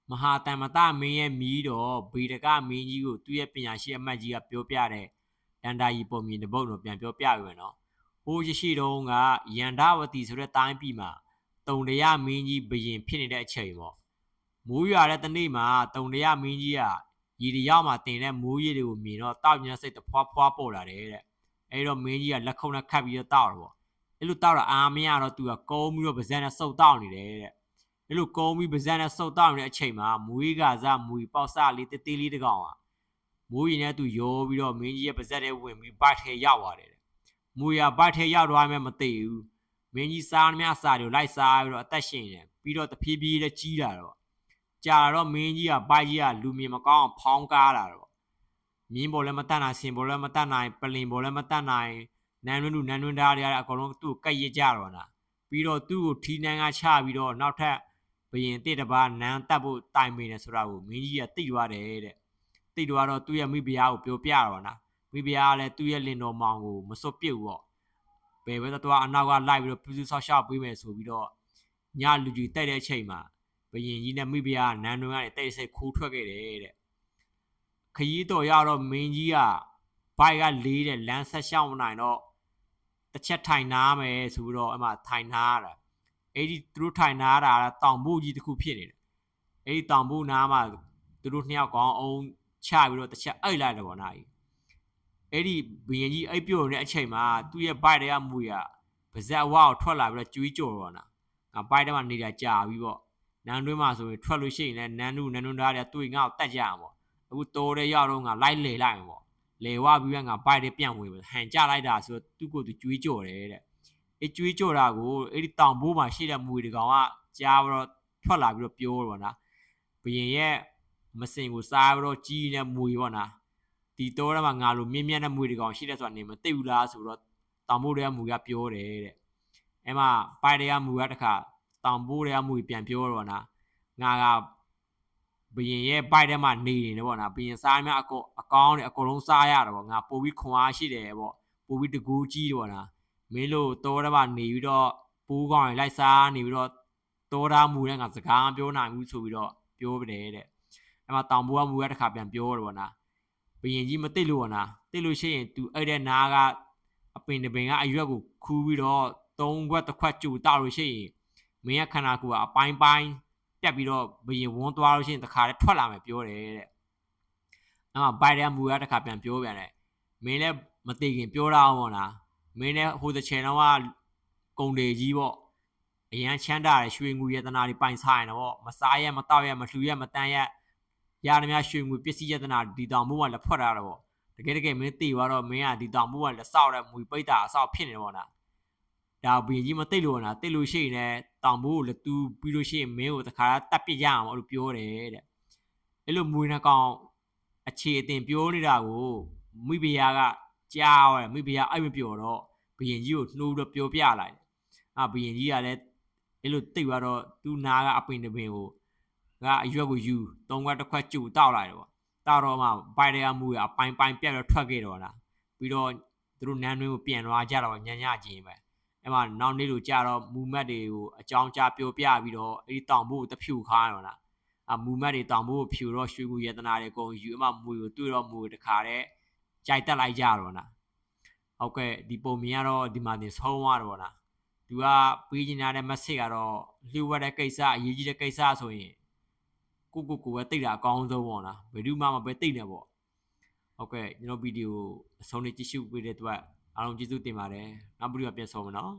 မဟာတမ္မတမင်းရဲ့မီးတော်ဗေဒကမင်းကြီးကိုသူ့ရဲ့ပညာရှိအမတ်ကြီးကပြောပြတဲ့တန်တာကြီးပုံမြင်တစ်ပုဒ်တော့ပြန်ပြောပြပြီနော်ဟိုးရှိတုန်းကယန္ဒဝတီဆိုတဲ့တိုင်းပြည်မှာတုံတရမင်းကြီးဘရင်ဖြစ်နေတဲ့အချိန်ပေါ့မိုးရွာတဲ့တနေ့မှာတုံတရမင်းကြီးကရေတရောက်မှာတင်တဲ့မိုးရေတွေကိုမြင်တော့တောက်ညံစိတ်တဖွာဖွာပေါ်လာတယ်တဲ့အဲ့တော့မင်းကြီးကလက်ခုပ်နဲ့ခတ်ပြီးတော့တောက်တယ်ပေါ့အဲ့လိုတောက်တော့အာမရတော့သူကကုန်းပြီးတော့ပါးစပ်နဲ့စုပ်တောက်နေတယ်တဲ့အဲ့လိုကုန်းပြီးပါးစပ်နဲ့စုပ်တောက်နေတဲ့အချိန်မှာမွေးကစားမွေပေါက်စလေးတေးသေးလေးတစ်ကောင်อ่ะမိုးရင်နဲ့သူရောပြီးတော့မင်းကြီးရဲ့ပါးစပ်ထဲဝင်ပြီးဘတ်ထဲရောက်သွားတယ်မွေရဘတ်ထဲရောက်သွားမှမသိဘူးမင်းကြီးစားမြစားတွေကိုလိုက်စားပြီးတော့အသက်ရှင်တယ်ပြီးတော့တဖြည်းဖြည်းနဲ့ကြီးလာတော့ကြာတော့မင်းကြီးကဘိုက်ကြီးကလူမြင်မကောင်းအောင်ဖောင်းကားလာတော့မြင်းပေါ်လည်းမတတ်နိုင်ဆင်ပေါ်လည်းမတတ်နိုင်ပလင်ပေါ်လည်းမတတ်နိုင်နန်းတွင်းဓာတ်တွေအကုန်လုံးသူ့ကိုကက်ရစ်ကြတော့နာပြီးတော့သူ့ကိုထီးနှန်းကချပြီးတော့နောက်ထပ်ဘရင်တစ်တပါးနန်းတက်ဖို့တိုင်ပင်နေဆိုတာကိုမင်းကြီးကသိသွားတယ်တဲ့သိသွားတော့သူ့ရဲ့မိဖုရားကိုပြောပြတော့နာမိဖုရားကလည်းသူ့ရဲ့လင်တော်မောင်ကိုမစွတ်ပြုတ်ပေါ့ဘယ်ဘက်တော့အနောက်ကလိုက်ပြီးတော့ပြုစုဆောက်ရှောက်ပေးမယ်ဆိုပြီးတော့ညလူကြီးတိုက်တဲ့အချိန်မှာဘရင်ကြီးနဲ့မိဖုရားနန်းတွင်ကနေတိတ်ဆိတ်ခိုးထွက်ခဲ့တယ်တဲ့ခရီးတော်ရတော့မင်းကြီးကဘိုက်ကလေးတဲ့လမ်းဆက်ရှောက်မနိုင်တော့တစ်ချက်ထိုင်နားမယ်ဆိုပြီးတော့အမှထိုင်နားတာအဲ့ဒီသူတို့ထိုင်နားတာတောင်ဖို့ကြီးတစ်ခုဖြစ်နေတယ်အဲ့ဒီတောင်ဖို့နားမှာသူတို့နှစ်ယောက်ကောင်းအောင်ချပြီးတော့တစ်ချက်အိတ်လိုက်တယ်ပေါ့နာကြီးအဲ့ဒီဘရင်ကြီးအိတ်ပြုတ်နေတဲ့အချိန်မှာသူ့ရဲ့ဘိုက်တွေကမွေရပါဇက်ဝါကိုထွက်လာပြီးတော့ကျွေးကြော်တော့နာငါဘိုက်ထဲမှာနေတာကြာပြီးပေါ့နန်းတွင်းမှာဆိုရင်ထွက်လို့ရှိရင်လည်းနန်းတွင်းသားတွေကတွေ့ငါ့ကိုတတ်ကြအောင်ပေါ့အခုတိုးတဲ့ရောက်တော့ငါလိုက်လေလိုက်မှာပေါ့လေဝပြီးတော့ငါဘိုက်တွေပြန်ဝင်ဟန်ကြလိုက်တာဆိုတော့သူ့ကိုသူကျွေးကြော်တယ်တဲ့အဲ့ကျွေးကြော်တာကိုအဲ့ဒီတောင်ဘိုးမှာရှိတဲ့မွေတကောင်ကကြားပြီးတော့ထွက်လာပြီးတော့ပြောတော့နာဘရင်ရဲ့မစင်ကိုစားပြီးတော့ကြီးနေမွေပေါ့နာဒီတော့မှငါလိုမြင့်မြတ်တဲ့မွေတကောင်ရှိတဲ့ဆိုတာနေမသိဘူးလားဆိုတော့တောင်ဘိုးတွေကမွေကပြောတယ်တဲ့အဲ့မှာပိုက်တွေကမွေကတခါတောင်ဘိုးတွေကမွေပြန်ပြောတော့နာငါကဘရင်ရဲ့ဘိုက်ထဲမှာနေနေတယ်ပေါ့နော်ဘရင်စားများအကောင်းတွေအကုန်လုံးစားရတာပေါ့ငါပို့ပြီးခွန်အားရှိတယ်ပေါ့ပို့ပြီးတကူးကြီးတယ်ပေါ့နော်မင်းတို့တောထဲမှာနေပြီးတော့ပိုးကောင်တွေလိုက်စားနေပြီးတော့တောသားမူတဲ့ငါစကားပြောနိုင်ဘူးဆိုပြီးတော့ပြောပြတယ်တဲ့အဲ့မှာတောင်ဘိုးကမူရတစ်ခါပြန်ပြောတယ်ပေါ့နော်ဘရင်ကြီးမသိလို့ပေါ့နော်သိလို့ရှိရင် तू အဲ့တဲ့နားကအပင်တပင်ကအရွက်ကိုခူးပြီးတော့သုံးခွက်တစ်ခွက်ကျူတောက်လို့ရှိရင်မင်းရဲ့ခန္ဓာကိုယ်ကအပိုင်းပိုင်းပြတ်ပြီးတော့ဘရင်ဝန်းသွားလို့ရှိရင်တခါတည်းထွက်လာမယ်ပြောတယ်တဲ့အဲ့မှာဘိုက်တဲ့မူရတစ်ခါပြန်ပြောပြန်တယ်မင်းလည်းမသိခင်ပြောတာအောင်ပေါ့လားမင်းလည်းဟိုတစ်ချိန်တော့ကကုံတေကြီးပေါ့အရန်ချမ်းတာရွှေငွေရတနာတွေပိုင်ဆိုင်တယ်ပေါ့မစားရမတောက်ရမလှူရမတန်းရရသမျှရွှေငွေပစ္စည်းရတနာဒီတောင်မို့ကလည်းဖွက်ထားတယ်ပေါ့တကယ်မင်းသိသွားတော့မင်းကဒီတောင်မို့ကလည်းစောက်တဲ့မွေပိတ်တာအဆောက်ဖြစ်နေတယ်ပေါ့လားဒါဘရင်ကြီးမသိလို့လားသိလို့ရှိရင်လည်းတောင်ဘိုးကိုလည်းတူးပြီးလို့ရှိရင်မင်းကိုတခါတက်ပစ်ကြအောင်လို့ပြောတယ်တဲ့အဲ့လိုမွေးနှကောင်အခြေအတင်ပြောနေတာကိုမိဖုရားကကြားရတယ်မိဖုရားအဲ့မပြောတော့ဘရင်ကြီးကိုနှိုးတော့ပြောပြလိုက်ဘရင်ကြီးကလည်းအဲ့လိုသိသွားတော့သူ့နာကအပင်တပင်ကိုကအရွက်ကိုယူသုံးခွက်တစ်ခွက်ကျူတောက်လိုက်တယ်ပေါ့တောက်တော့မှဘိုက်တွေကမူရအပိုင်းပိုင်းပြတ်တော့ထွက်ခဲ့တော့လားပြီးတော့သူတို့နန်းတွင်းကိုပြန်သွားကြတော့ညညချင်းပဲအဲ့မှာနောက်နေ့လိုကြာတော့မူမတ်တွေကိုအကြောင်းကြားပြောပြပြီးတော့အဲ့ဒီတောင်ဘိုးကိုတဖြူခါရတော့လားမူမတ်တွေတောင်ဘိုးကိုဖြူတော့ရွှေကူရတနာတွေအကုန်ယူအမှမူကိုတွေ့တော့မူတခါတည်းကြိုက်တက်လိုက်ကြတော့လားဟုတ်ကဲ့ဒီပုံမြင်ကတော့ဒီမှာတင်ဆုံးသွားတော့လားသူကပေးချင်တဲ့ message ကတော့လျှို့ဝှက်တဲ့ကိစ္စအရေးကြီးတဲ့ကိစ္စဆိုရင်ကိုပဲသိတာအကောင်းဆုံးပေါ့နော်ဘယ်သူမှမပဲသိနေပေါ့ဟုတ်ကဲ့ကျွန်တော်ဗီဒီယိုအဆုံးလေးကြည့်ရှုပေးတဲ့အတွက်အားလုံးကျေးဇူးတင်ပါတယ်နောက်ဗီဒီယိုပြန်ဆုံမယ်နော်